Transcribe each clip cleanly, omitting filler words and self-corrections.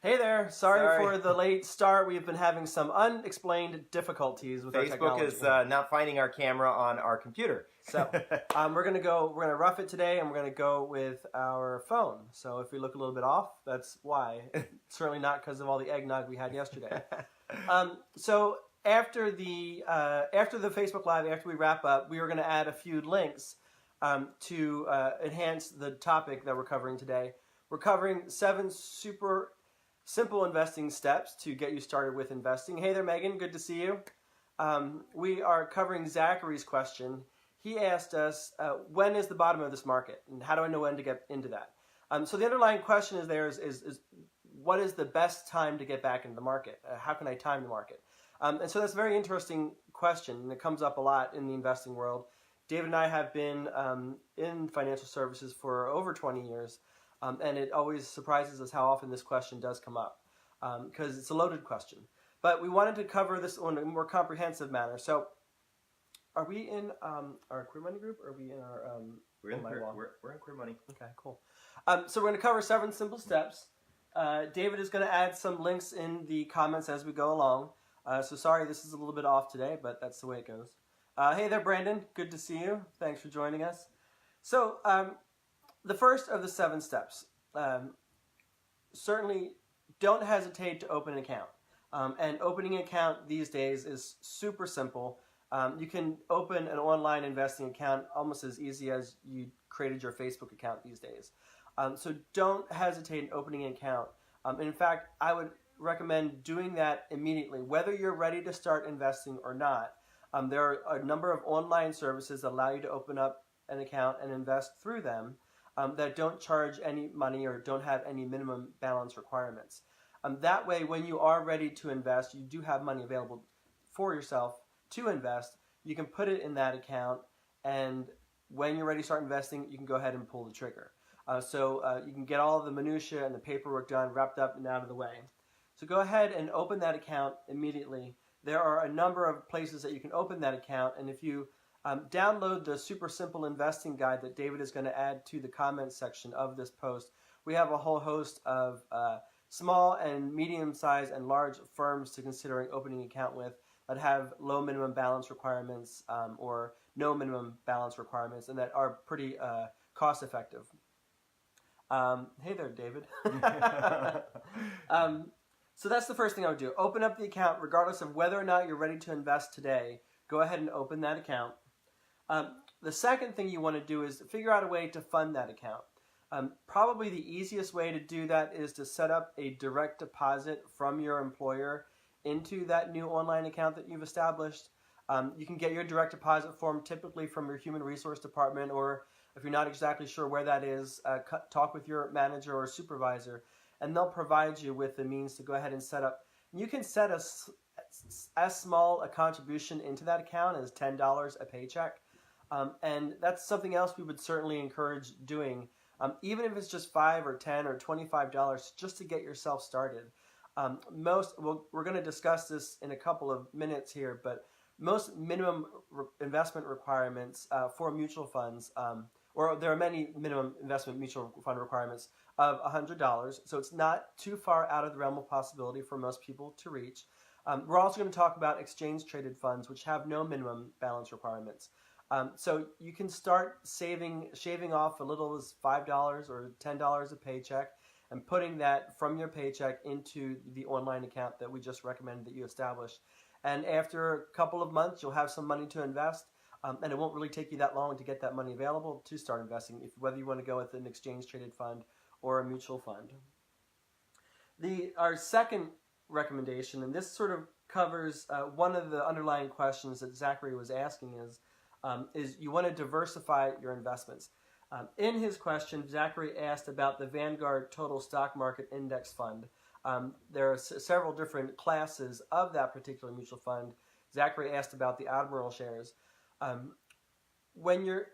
Hey there, sorry for the late start. We've been having some unexplained difficulties with our technology. Facebook is not finding our camera on our computer. So we're gonna rough it today, and we're gonna go with our phone. So if we look a little bit off, that's why. Certainly not because of all the eggnog we had yesterday. So after the Facebook Live, after we wrap up, we are gonna add a few links to enhance the topic that we're covering today. We're covering 7 super simple investing steps to get you started with investing. Hey there, Megan. Good to see you. We are covering Zachary's question. He asked us, when is the bottom of this market? And how do I know when to get into that? So the underlying question is what is the best time to get back into the market? How can I time the market? And so that's a very interesting question, and it comes up a lot in the investing world. David and I have been in financial services for over 20 years. And it always surprises us how often this question does come up because it's a loaded question. But we wanted to cover this in a more comprehensive manner. So are we in our Queer Money group or are we in our... We're in Queer Money. Okay, cool. So we're going to cover 7 simple steps. David is going to add some links in the comments as we go along. So sorry this is a little bit off today, but that's the way it goes. Hey there, Brandon. Good to see you. Thanks for joining us. So... the first of the 7 steps, certainly don't hesitate to open an account. And opening an account these days is super simple. You can open an online investing account almost as easy as you created your Facebook account these days. So don't hesitate in opening an account. In fact, I would recommend doing that immediately, whether you're ready to start investing or not. There are a number of online services that allow you to open up an account and invest through them. That don't charge any money or don't have any minimum balance requirements. That way, when you are ready to invest, you do have money available for yourself to invest. You can put it in that account, and when you're ready to start investing, you can go ahead and pull the trigger. So you can get all of the minutia and the paperwork done, wrapped up and out of the way. So go ahead and open that account immediately. There are a number of places that you can open that account, and if you download the super simple investing guide that David is going to add to the comments section of this post. We have a whole host of small and medium-sized and large firms to considering opening an account with that have low minimum balance requirements or no minimum balance requirements and that are pretty cost-effective. Hey there, David. So that's the first thing I would do. Open up the account regardless of whether or not you're ready to invest today. Go ahead and open that account. The second thing you want to do is figure out a way to fund that account. Probably the easiest way to do that is to set up a direct deposit from your employer into that new online account that you've established. You can get your direct deposit form typically from your human resource department, or if you're not exactly sure where that is, talk with your manager or supervisor, and they'll provide you with the means to go ahead and set up. You can set as small a contribution into that account as $10 a paycheck. And that's something else we would certainly encourage doing, even if it's just $5 or $10 or $25 just to get yourself started. We're going to discuss this in a couple of minutes here, but most minimum investment requirements for mutual funds, or there are many minimum investment mutual fund requirements of $100, so it's not too far out of the realm of possibility for most people to reach. We're also going to talk about exchange-traded funds, which have no minimum balance requirements. So you can start shaving off a little as $5 or $10 a paycheck and putting that from your paycheck into the online account that we just recommended that you establish. And after a couple of months, you'll have some money to invest, and it won't really take you that long to get that money available to start investing, whether you want to go with an exchange-traded fund or a mutual fund. Our second recommendation, and this sort of covers one of the underlying questions that Zachary was asking, is you want to diversify your investments. In his question, Zachary asked about the Vanguard Total Stock Market Index Fund. There are several different classes of that particular mutual fund. Zachary asked about the Admiral shares.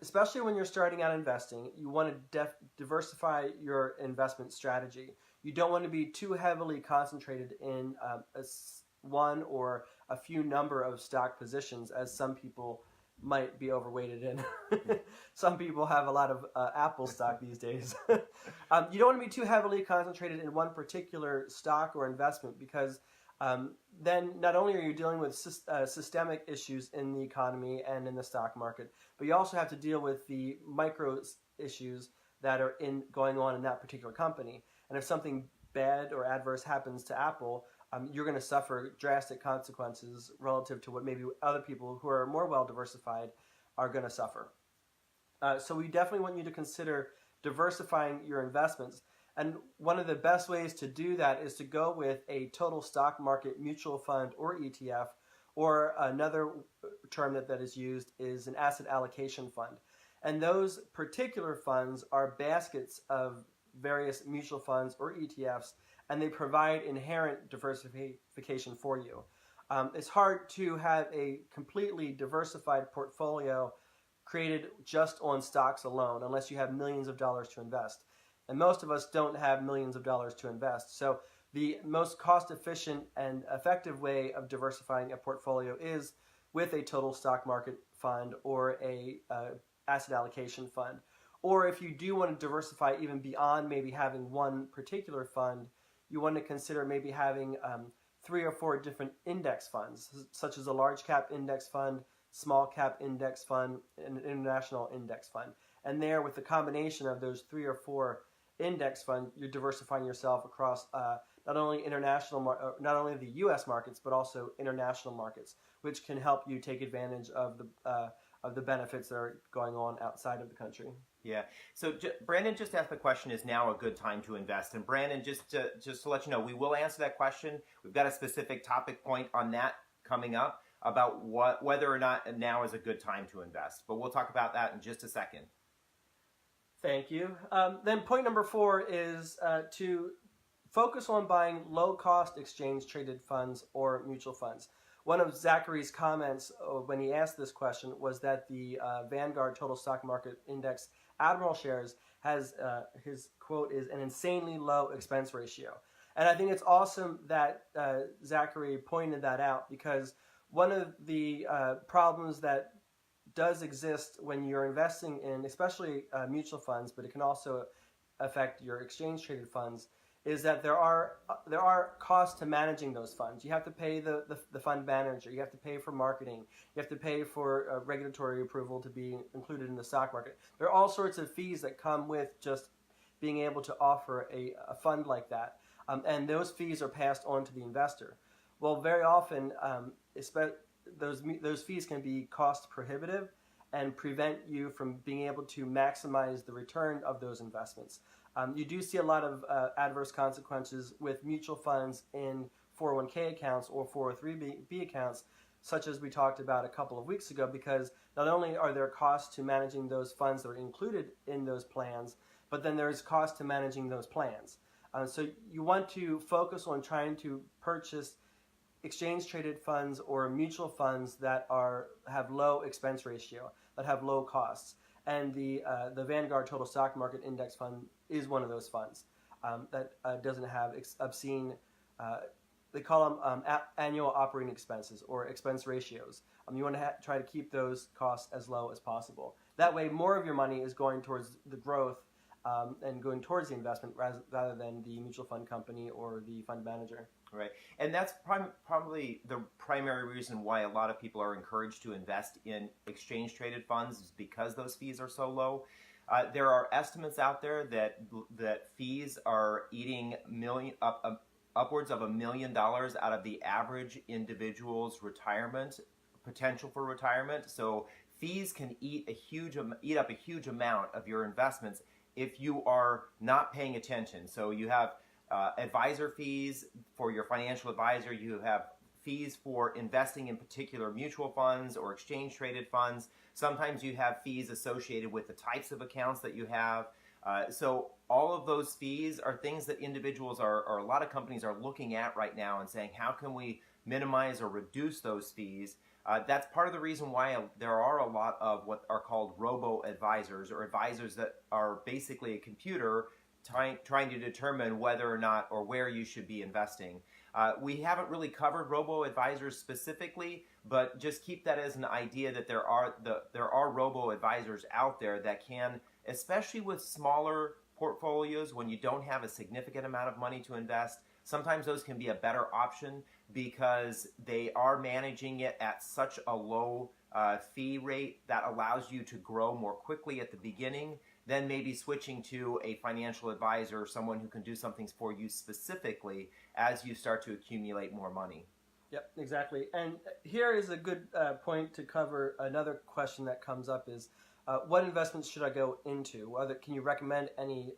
Especially when you're starting out investing, you want to diversify your investment strategy. You don't want to be too heavily concentrated in one or a few number of stock positions, as some people might be overweighted in. Some people have a lot of Apple stock these days. You don't want to be too heavily concentrated in one particular stock or investment, because then not only are you dealing with systemic issues in the economy and in the stock market, but you also have to deal with the micro issues that are going on in that particular company. And if something bad or adverse happens to Apple, you're going to suffer drastic consequences relative to what maybe other people who are more well diversified are going to suffer. So we definitely want you to consider diversifying your investments. And one of the best ways to do that is to go with a total stock market mutual fund or ETF, or another term that is used is an asset allocation fund. And those particular funds are baskets of various mutual funds or ETFs, and they provide inherent diversification for you. It's hard to have a completely diversified portfolio created just on stocks alone unless you have millions of dollars to invest. And most of us don't have millions of dollars to invest. So the most cost-efficient and effective way of diversifying a portfolio is with a total stock market fund or a asset allocation fund. Or if you do want to diversify even beyond maybe having one particular fund, you want to consider maybe having 3 or 4 different index funds, such as a large cap index fund, small cap index fund, and an international index fund. And there, with the combination of those 3 or 4 index funds, you're diversifying yourself across not only the U.S. markets, but also international markets, which can help you take advantage of the benefits that are going on outside of the country. Yeah. So Brandon just asked the question, is now a good time to invest? And Brandon, just to let you know, we will answer that question. We've got a specific topic point on that coming up about whether or not now is a good time to invest. But we'll talk about that in just a second. Thank you. Then point number 4 is to focus on buying low-cost exchange-traded funds or mutual funds. One of Zachary's comments when he asked this question was that the Vanguard Total Stock Market Index Admiral shares has, his quote is, an insanely low expense ratio. And I think it's awesome that Zachary pointed that out, because one of the problems that does exist when you're investing in, especially mutual funds, but it can also affect your exchange-traded funds, is that there are costs to managing those funds. You have to pay the fund manager. You have to pay for marketing. You have to pay for regulatory approval to be included in the stock market. There are all sorts of fees that come with just being able to offer a fund like that. And those fees are passed on to the investor. Well, very often, those fees can be cost prohibitive and prevent you from being able to maximize the return of those investments. You do see a lot of adverse consequences with mutual funds in 401k accounts or 403b accounts, such as we talked about a couple of weeks ago, because not only are there costs to managing those funds that are included in those plans, but then there's cost to managing those plans. So you want to focus on trying to purchase exchange-traded funds or mutual funds that have low expense ratio, that have low costs. And the Vanguard Total Stock Market Index Fund is one of those funds that doesn't have obscene, they call them annual operating expenses or expense ratios. You want to try to keep those costs as low as possible. That way, more of your money is going towards the growth and going towards the investment rather than the mutual fund company or the fund manager. Right. And that's probably the primary reason why a lot of people are encouraged to invest in exchange-traded funds, is because those fees are so low. There are estimates out there that fees are eating upwards of $1 million out of the average individual's retirement potential for retirement. So fees can eat up a huge amount of your investments if you are not paying attention. So you have advisor fees for your financial advisor. You have fees for investing in particular mutual funds or exchange-traded funds. Sometimes you have fees associated with the types of accounts that you have. So all of those fees are things that individuals or a lot of companies are looking at right now and saying, how can we minimize or reduce those fees? That's part of the reason why there are a lot of what are called robo-advisors, or advisors that are basically a computer trying to determine whether or not or where you should be investing. We haven't really covered robo-advisors specifically, but just keep that as an idea that there are robo-advisors out there that can, especially with smaller portfolios when you don't have a significant amount of money to invest, sometimes those can be a better option because they are managing it at such a low fee rate that allows you to grow more quickly at the beginning than maybe switching to a financial advisor or someone who can do something for you specifically as you start to accumulate more money. Yep, exactly. And here is a good point to cover another question that comes up is, what investments should I go into? Can you recommend any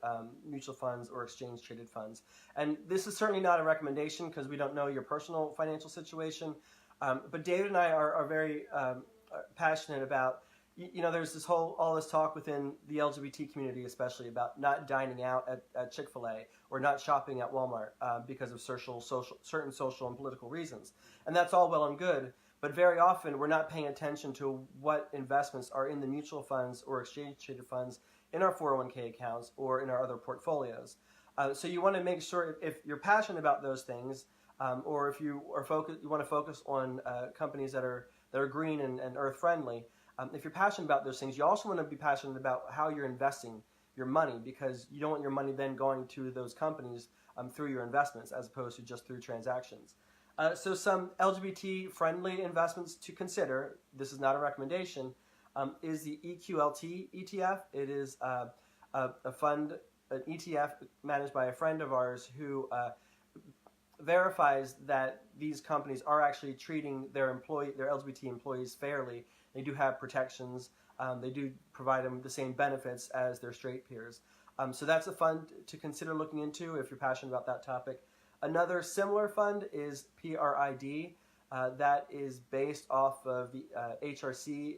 mutual funds or exchange-traded funds? And this is certainly not a recommendation because we don't know your personal financial situation. But David and I are very passionate about, there's all this talk within the LGBT community, especially about not dining out at Chick-fil-A or not shopping at Walmart because of certain social and political reasons. And that's all well and good. But very often we're not paying attention to what investments are in the mutual funds or exchange-traded funds in our 401k accounts or in our other portfolios. So you want to make sure if you're passionate about those things, or if you want to focus on companies that are green and earth-friendly. If you're passionate about those things, you also want to be passionate about how you're investing your money because you don't want your money then going to those companies through your investments as opposed to just through transactions. So some LGBT-friendly investments to consider, this is not a recommendation, is the EQLT ETF. It is a fund, an ETF managed by a friend of ours who verifies that these companies are actually treating their LGBT employees fairly. They do have protections. They do provide them the same benefits as their straight peers. So that's a fund to consider looking into if you're passionate about that topic. Another similar fund is PRID. That is based off of the HRC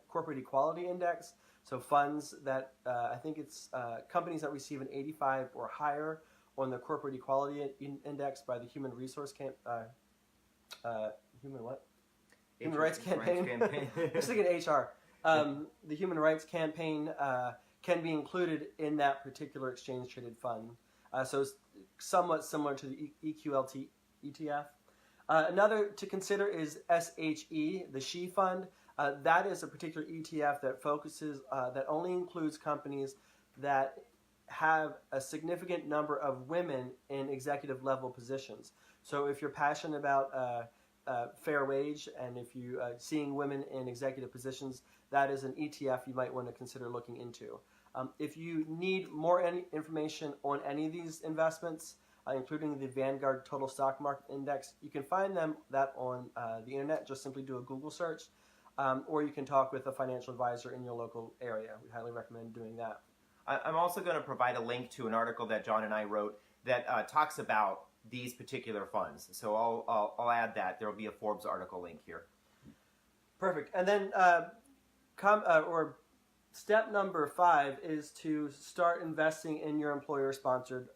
Corporate Equality Index. So funds that, I think it's companies that receive an 85 or higher on the Corporate Equality Index by the Human Rights Campaign. I'm thinking HR. The Human Rights Campaign can be included in that particular exchange-traded fund. So it's somewhat similar to the EQLT ETF. Another to consider is SHE, the SHE Fund. That is a particular ETF that focuses, that only includes companies that have a significant number of women in executive level positions. So if you're passionate about fair wage and if you seeing women in executive positions, that is an ETF you might want to consider looking into. If you need more information on any of these investments, including the Vanguard Total Stock Market Index, you can find that on the internet. Just simply do a Google search, or you can talk with a financial advisor in your local area. We highly recommend doing that. I'm also going to provide a link to an article that John and I wrote that talks about these particular funds. So I'll add that. There will be a Forbes article link here. Perfect. And then step number 5 is to start investing in your employer-sponsored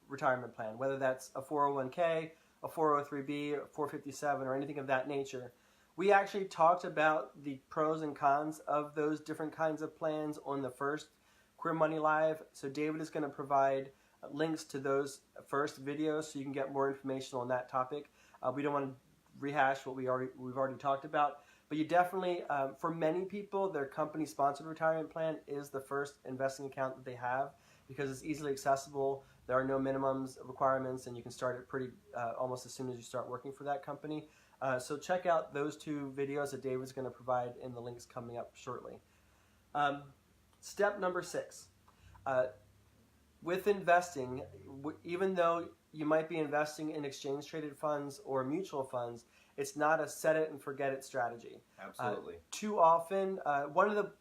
retirement plan, whether that's a 401k, a 403b, a 457, or anything of that nature. We actually talked about the pros and cons of those different kinds of plans on the first Queer Money Live. So David is going to provide links to those first videos so you can get more information on that topic. We don't want to rehash what we've already talked about, but you definitely, for many people, their company-sponsored retirement plan is the first investing account that they have because it's easily accessible. There are no minimums, requirements, and you can start it pretty almost as soon as you start working for that company. So check out those 2 videos that David's going to provide in the links coming up shortly. Step number 6. With investing, even though you might be investing in exchange-traded funds or mutual funds, it's not a set-it-and-forget-it strategy. Absolutely. Too often, one of the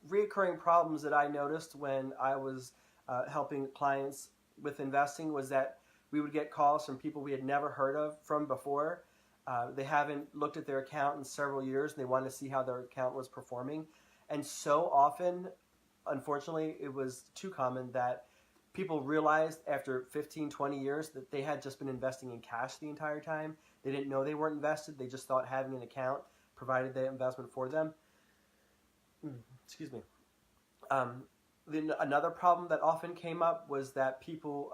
reoccurring problems that I noticed when I was helping clients with investing was that we would get calls from people we had never heard of from before. They haven't looked at their account in several years, and they wanted to see how their account was performing. And so often, unfortunately, it was too common that people realized after 15, 20 years that they had just been investing in cash the entire time. They didn't know they weren't invested. They just thought having an account provided the investment for them. Excuse me. Another problem that often came up was that people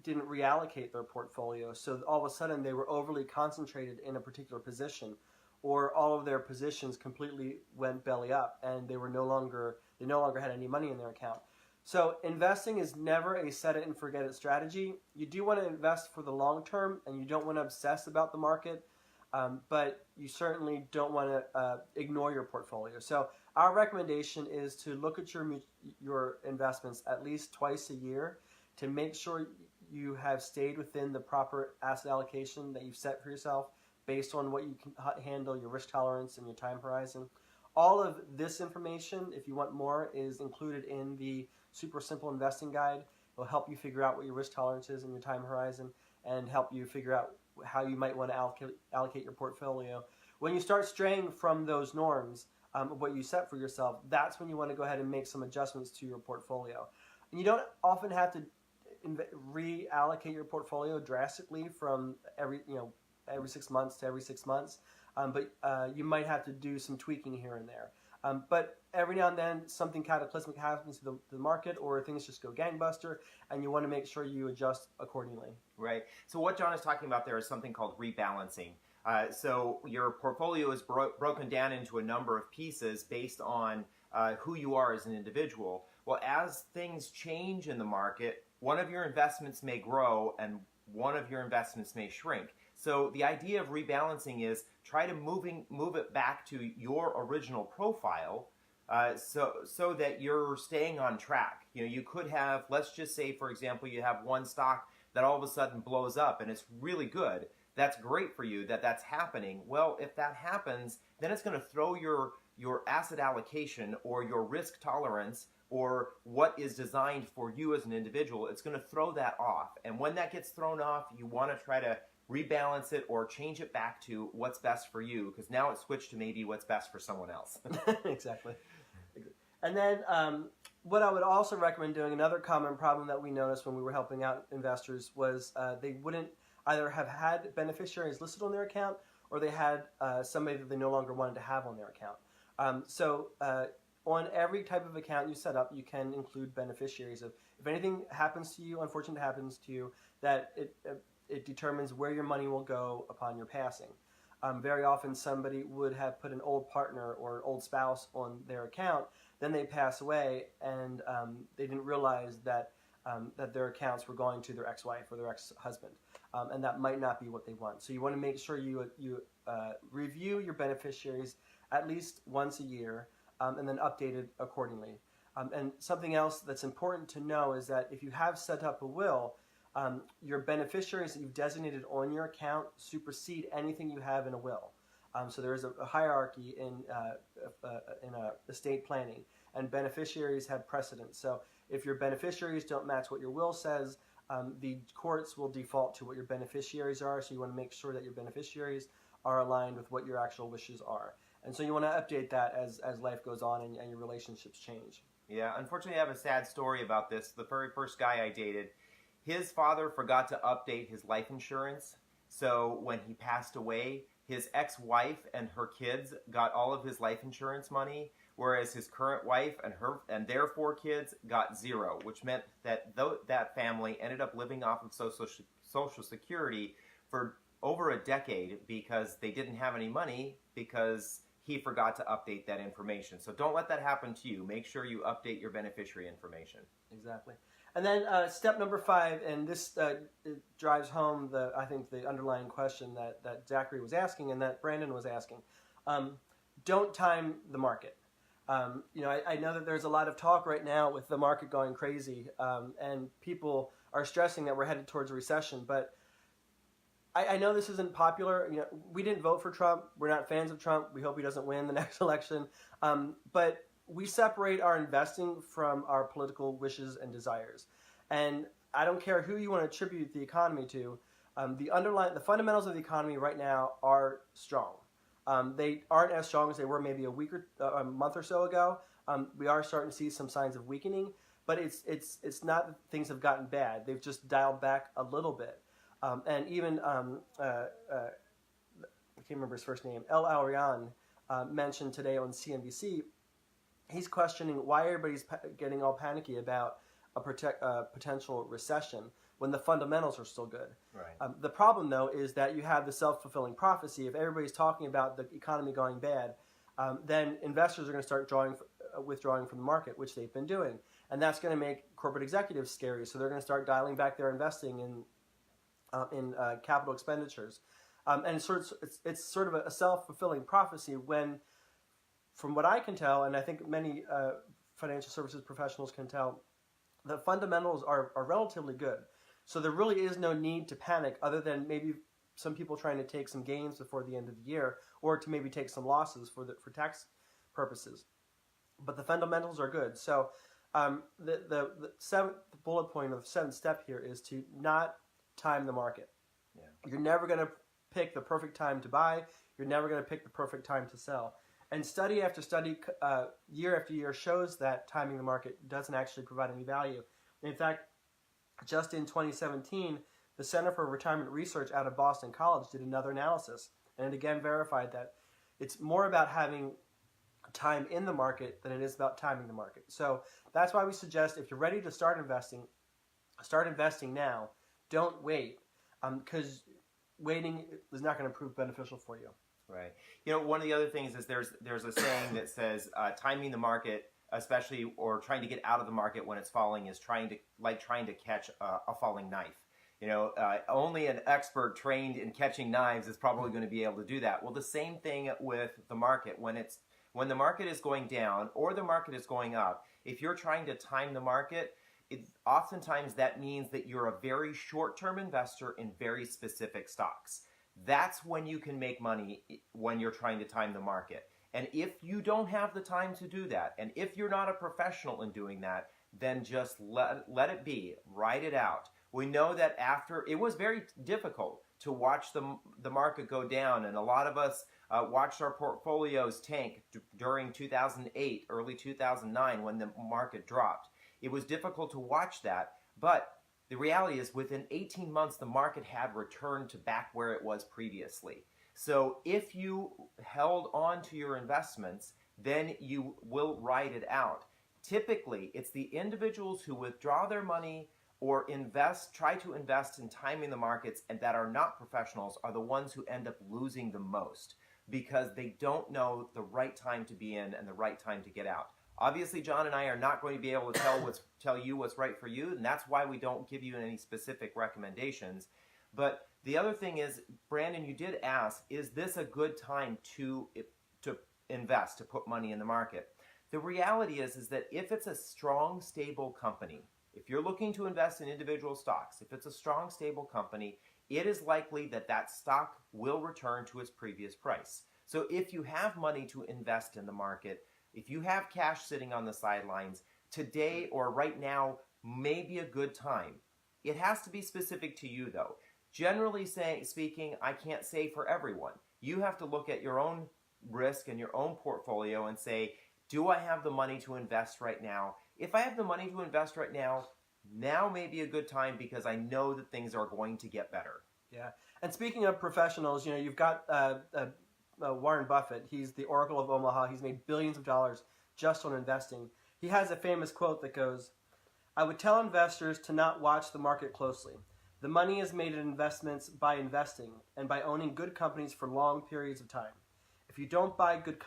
didn't reallocate their portfolio. So all of a sudden they were overly concentrated in a particular position, or all of their positions completely went belly up and they no longer had any money in their account. So investing is never a set it and forget it strategy. You do want to invest for the long term, and you don't want to obsess about the market, but you certainly don't want to ignore your portfolio. So our recommendation is to look at your investments at least twice a year to make sure you have stayed within the proper asset allocation that you've set for yourself based on what you can handle, your risk tolerance, and your time horizon. All of this information, if you want more, is included in the Super Simple Investing Guide. It will help you figure out what your risk tolerance is and your time horizon, and help you figure out how you might want to allocate your portfolio. When you start straying from those norms of what you set for yourself, that's when you want to go ahead and make some adjustments to your portfolio. And you don't often have to reallocate your portfolio drastically from every 6 months to every 6 months, but you might have to do some tweaking here and there. But every now and then something cataclysmic happens to the market, or things just go gangbuster, and you want to make sure you adjust accordingly. Right. So what John is talking about there is something called rebalancing. So your portfolio is broken down into a number of pieces based on who you are as an individual. Well, as things change in the market, one of your investments may grow and one of your investments may shrink. So the idea of rebalancing is try to move it back to your original profile, so that you're staying on track. You could have, let's just say, for example, you have one stock that all of a sudden blows up and it's really good. That's great for you that's happening. Well, if that happens, then it's going to throw your asset allocation or your risk tolerance or what is designed for you as an individual, it's going to throw that off. And when that gets thrown off, you want to try to rebalance it or change it back to what's best for you, because now it's switched to maybe what's best for someone else. Exactly. And then what I would also recommend doing, another common problem that we noticed when we were helping out investors, was they wouldn't either have had beneficiaries listed on their account, or they had somebody that they no longer wanted to have on their account. So on every type of account you set up, you can include beneficiaries. If anything happens to you, unfortunately happens to you, that it determines where your money will go upon your passing. Very often somebody would have put an old partner or an old spouse on their account, then they pass away, and they didn't realize that their accounts were going to their ex-wife or their ex-husband, and that might not be what they want. So you want to make sure you review your beneficiaries at least once a year, and then update it accordingly. And something else that's important to know is that if you have set up a will, your beneficiaries that you've designated on your account supersede anything you have in a will. So there is a hierarchy in estate planning, and beneficiaries have precedence. So if your beneficiaries don't match what your will says, the courts will default to what your beneficiaries are. So you want to make sure that your beneficiaries are aligned with what your actual wishes are. And so you want to update that as life goes on and your relationships change. Yeah, unfortunately I have a sad story about this. The very first guy I dated, his father forgot to update his life insurance. So when he passed away, his ex-wife and her kids got all of his life insurance money, whereas his current wife and their 4 kids got 0, which meant that that family ended up living off of Social Security for over a decade because they didn't have any money because he forgot to update that information. So don't let that happen to you. Make sure you update your beneficiary information. Exactly. And then step number 5, and this drives home I think the underlying question that Zachary was asking and that Brandon was asking. Don't time the market. I know that there's a lot of talk right now with the market going crazy, and people are stressing that we're headed towards a recession. But I know this isn't popular. We didn't vote for Trump. We're not fans of Trump. We hope he doesn't win the next election. But we separate our investing from our political wishes and desires. And I don't care who you want to attribute the economy to. The fundamentals of the economy right now are strong. They aren't as strong as they were maybe a month or so ago. We are starting to see some signs of weakening, but it's not that things have gotten bad. They've just dialed back a little bit. And even I can't remember his first name, El Arian, mentioned today on CNBC he's questioning why everybody's getting all panicky about a potential recession when the fundamentals are still good. Right. The problem, though, is that you have the self-fulfilling prophecy. If everybody's talking about the economy going bad, then investors are going to start withdrawing from the market, which they've been doing. And that's going to make corporate executives scary. So they're going to start dialing back their investing in capital expenditures. And it's sort of a self-fulfilling prophecy when, from what I can tell, and I think many financial services professionals can tell, the fundamentals are relatively good. So there really is no need to panic other than maybe some people trying to take some gains before the end of the year or to maybe take some losses for tax purposes. But the fundamentals are good. So the seventh bullet point of the seventh step here is to not time the market. Yeah. You're never going to pick the perfect time to buy. You're never going to pick the perfect time to sell. And study after study, year after year, shows that timing the market doesn't actually provide any value. In fact, just in 2017, the Center for Retirement Research out of Boston College did another analysis, and it again verified that it's more about having time in the market than it is about timing the market. So that's why we suggest if you're ready to start investing now. Don't wait, because waiting is not going to prove beneficial for you. Right. One of the other things is there's a saying that says timing the market, especially, or trying to get out of the market when it's falling, is trying to catch a falling knife. Only an expert trained in catching knives is probably going to be able to do that. Well, the same thing with the market. When the market is going down or the market is going up, if you're trying to time the market, oftentimes that means that you're a very short-term investor in very specific stocks. That's when you can make money, when you're trying to time the market. And if you don't have the time to do that, and if you're not a professional in doing that, then just let it be. Write it out. We know that it was very difficult to watch the market go down, and a lot of us watched our portfolios tank during 2008, early 2009, when the market dropped. It was difficult to watch that, but the reality is within 18 months, the market had returned to back where it was previously. So if you held on to your investments, then you will ride it out. Typically, it's the individuals who withdraw their money or try to invest in timing the markets and that are not professionals are the ones who end up losing the most because they don't know the right time to be in and the right time to get out. Obviously, John and I are not going to be able to tell you what's right for you, and that's why we don't give you any specific recommendations. But the other thing is, Brandon, you did ask, is this a good time to invest, to put money in the market? The reality is that if it's a strong, stable company, if you're looking to invest in individual stocks, if it's a strong, stable company, it is likely that that stock will return to its previous price. So if you have money to invest in the market, if you have cash sitting on the sidelines, today or right now may be a good time. It has to be specific to you, though. Generally speaking, I can't say for everyone. You have to look at your own risk and your own portfolio and say, do I have the money to invest right now? If I have the money to invest right now may be a good time because I know that things are going to get better. Yeah. And speaking of professionals, you've got Warren Buffett. He's the Oracle of Omaha. He's made billions of dollars just on investing. He has a famous quote that goes, "I would tell investors to not watch the market closely. The money is made in investments by investing and by owning good companies for long periods of time. If they buy good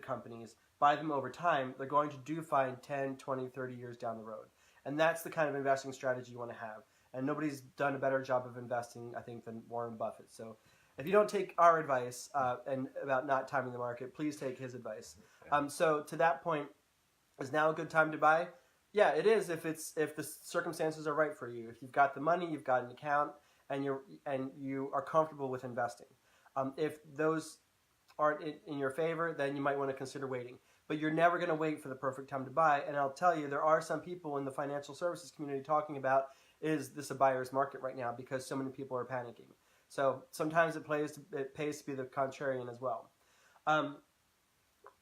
companies, buy them over time, they're going to do fine 10, 20, 30 years down the road." And that's the kind of investing strategy you want to have. And nobody's done a better job of investing, I think, than Warren Buffett. So if you don't take our advice and about not timing the market, please take his advice. So to that point, is now a good time to buy? Yeah, it is if the circumstances are right for you. If you've got the money, you've got an account, and you are comfortable with investing. If those aren't in your favor, then you might want to consider waiting. But you're never going to wait for the perfect time to buy. And I'll tell you, there are some people in the financial services community talking about, is this a buyer's market right now because so many people are panicking. So sometimes it pays to be the contrarian as well.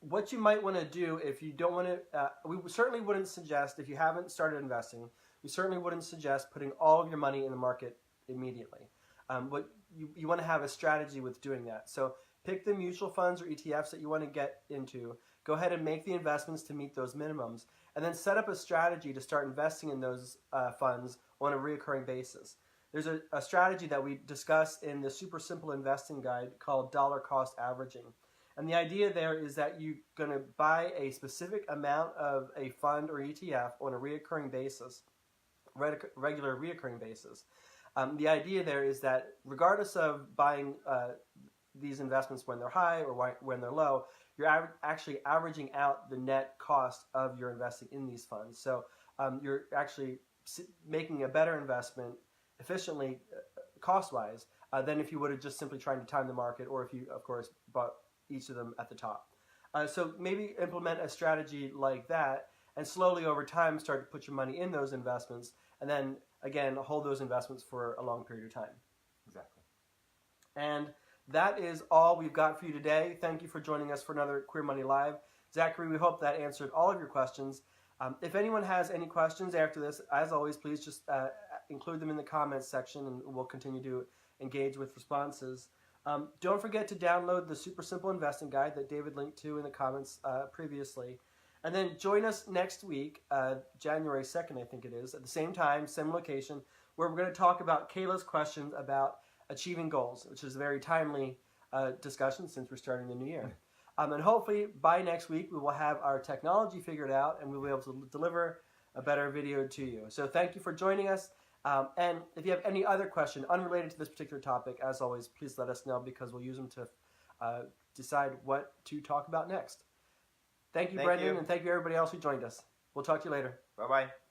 What you might want to do if you don't want to, we certainly wouldn't suggest, if you haven't started investing, we certainly wouldn't suggest putting all of your money in the market immediately. But you want to have a strategy with doing that. So Pick the mutual funds or ETFs that you want to get into. Go ahead and make the investments to meet those minimums. And then set up a strategy to start investing in those funds on a recurring basis. There's a strategy that we discuss in the super simple investing guide called dollar cost averaging. And the idea there is that you're going to buy a specific amount of a fund or ETF on a recurring basis, regular recurring basis. The idea there is that regardless of buying these investments when they're high or when they're low, you're actually averaging out the net cost of your investing in these funds. So you're actually making a better investment efficiently, cost-wise, than if you would have just simply trying to time the market, or if you, of course, bought each of them at the top. So maybe implement a strategy like that, and slowly over time start to put your money in those investments, and then again hold those investments for a long period of time. Exactly. And that is all we've got for you today. Thank you for joining us for another Queer Money Live. Zachary, we hope that answered all of your questions. If anyone has any questions after this, as always, please just include them in the comments section, and we'll continue to engage with responses. Don't forget to download the Super Simple Investing Guide that David linked to in the comments previously. And then join us next week, January 2nd, I think it is, at the same time, same location, where we're going to talk about Kayla's questions about achieving goals, which is a very timely discussion since we're starting the new year. And hopefully by next week we will have our technology figured out and we'll be able to deliver a better video to you. So thank you for joining us. And if you have any other question unrelated to this particular topic, as always, please let us know, because we'll use them to decide what to talk about next. Thank you, Brendan, and thank you everybody else who joined us. We'll talk to you later. Bye-bye.